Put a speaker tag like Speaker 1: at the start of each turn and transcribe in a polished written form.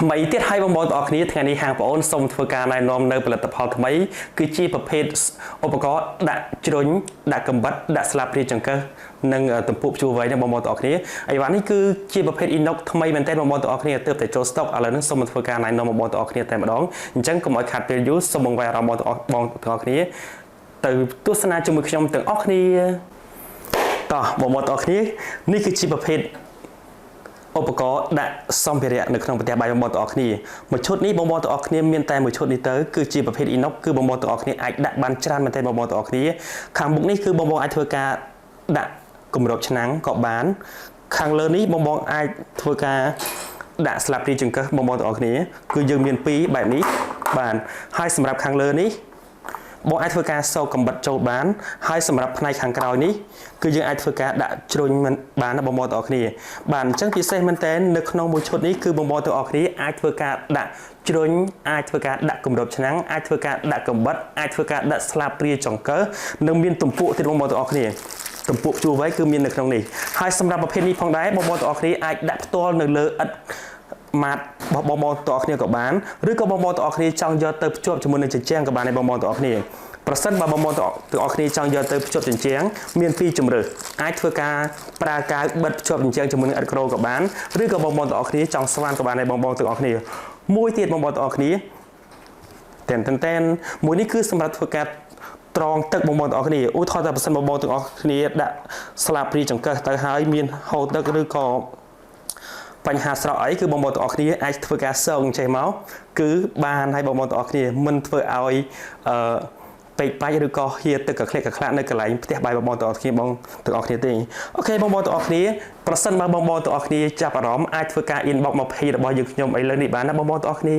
Speaker 1: ทำไมទៀតឲ្យបងប្អូនទាំងអស់គ្នាថ្ងៃនេះហាងបងប្អូនសូមធ្វើការណែនាំនៅផលិតផលថ្មីគឺជាប្រភេទឧបករណ៍ដាក់ជ្រុញដាក់កំបិតដាក់ស្លាបព្រាចង្កឹះនិងទំពក់ព្យួរវែងបងប្អូនទាំងអស់គ្នាអីវ៉ាន់នេះគឺជាប្រភេទ inox ថ្មីមែនទែនបងប្អូនទាំងអស់គ្នាទើបតែចូល stock ឥឡូវនេះសូមធ្វើការណែនាំបងប្អូនទាំងអស់គ្នាតែម្ដងអញ្ចឹងកុំឲ្យខាត់ពេលយូរសូមបង្វែរអារម្មណ៍បងទាំងអស់គ្នាទៅទស្សនាជាមួយខ្ញុំទាំងអស់គ្នាតោះបងប្អូនទាំងអស់គ្នានេះគឺជាប្រភេទឧបករណ៍ដាក់សម្ភារៈនៅក្នុងផ្ទះបាយបងប្អូនទាំងអស់គ្នាមួយឈុតនេះបងប្អូនទាំងអស់គ្នាមានតែមួយឈុតនេះទៅគឺជាប្រភេទ inox គឺបងប្អូនទាំងអស់គ្នាអាចដាក់បានច្រើនមែនទែនបងប្អូនទាំងអស់គ្នាខាងមុខនេះគឺបងប្អូនអាចធ្វើការដាក់គម្របឆ្នាំងក៏បានខាងលើនេះបងប្អូនអាចធ្វើការដាក់ស្លាបព្រាចង្កឹះបងប្អូនទាំងអស់គ្នាគឺយើងមានពីរបែបនេះបានហើយសម្រាប់ខាងលើនេះបងអាចធ្វើការសោកកំបិតចូលបានហើយសម្រាប់ផ្នែកខាងក្រោយនេះគឺយើងអាចធ្វើការដាក់ជ្រុញបានបងប្អូនទាំងអស់គ្នាបាទអញ្ចឹងពិសេសមែនតើនៅក្នុងមួយឈុតនេះគឺបងប្អូនទាំងអស់គ្នាអាចធ្វើការដាក់ជ្រុញអាចធ្វើការដាក់គម្របឆ្នាំងអាចធ្វើការដាក់កំបិតអាចធ្វើការដាក់ស្លាបព្រាចង្កឹះនិងមានទំពក់ទៀតបងប្អូនទាំងអស់គ្នាទំពក់ព្យួរវែងគឺមាននៅក្នុងនេះហើយសម្រាប់ប្រភេទនេះផងដែរបងប្អូនទាំងអស់គ្នាអាចដាក់ផ្ទាល់នៅលើឥដ្ឋម៉ាតបងប្អូនទាំងអស់គ្នាក៏បានឬក៏បងប្អូនទាំងអស់គ្នាចង់យកទៅភ្ជាប់ជាមួយនឹងជញ្ជាំងក៏បានដែរបងប្អូនទាំងអស់គ្នាប្រសិនបើបងប្អូនទាំងអស់គ្នាចង់យកទៅភ្ជាប់ជញ្ជាំងមានពីរជម្រើសអាចធ្វើការប្រើកាវបិទភ្ជាប់ជញ្ជាំងជាមួយនឹងឥដ្ឋក្រូក៏បានឬក៏បងប្អូនទាំងអស់គ្នាចង់ស្វានក៏បានដែរបងប្អូនទាំងអស់គ្នាមួយទៀតបងប្អូនទាំងអស់គ្នាតែនមួយនេះគឺសម្រាប់ធ្វើការត្រងទឹកបងប្អូនទាំងអស់គ្នាឧទាហរណ៍ថាប្រសិនបងប្អូនទាំងអស់គ្នាដាក់ស្លាបព្រាចង្កឹះទៅហើយមានហូរទឹកឬក៏បញ្ហាស្រកអីគឺបងប្អូនទាំងអស់គ្នាអាចធ្វើការសងចេះមកគឺបានឲ្យបងប្អូនទាំងអស់គ្នាមិនធ្វើឲ្យពេកបាច់ឬក៏ហៀទឹកកក្លេកកក្លាក់នៅកន្លែងផ្ទះបាយបងប្អូនទាំងអស់គ្នាបងទាំងអស់គ្នាទេអូខេបងប្អូនទាំងអស់គ្នាប្រសិនបើបងប្អូនទាំងអស់គ្នាចាប់អារម្មណ៍អាចធ្វើការ inbox មក page របស់យើងខ្ញុំឥឡូវនេះបានណាបងប្អូនទាំងអស់គ្នា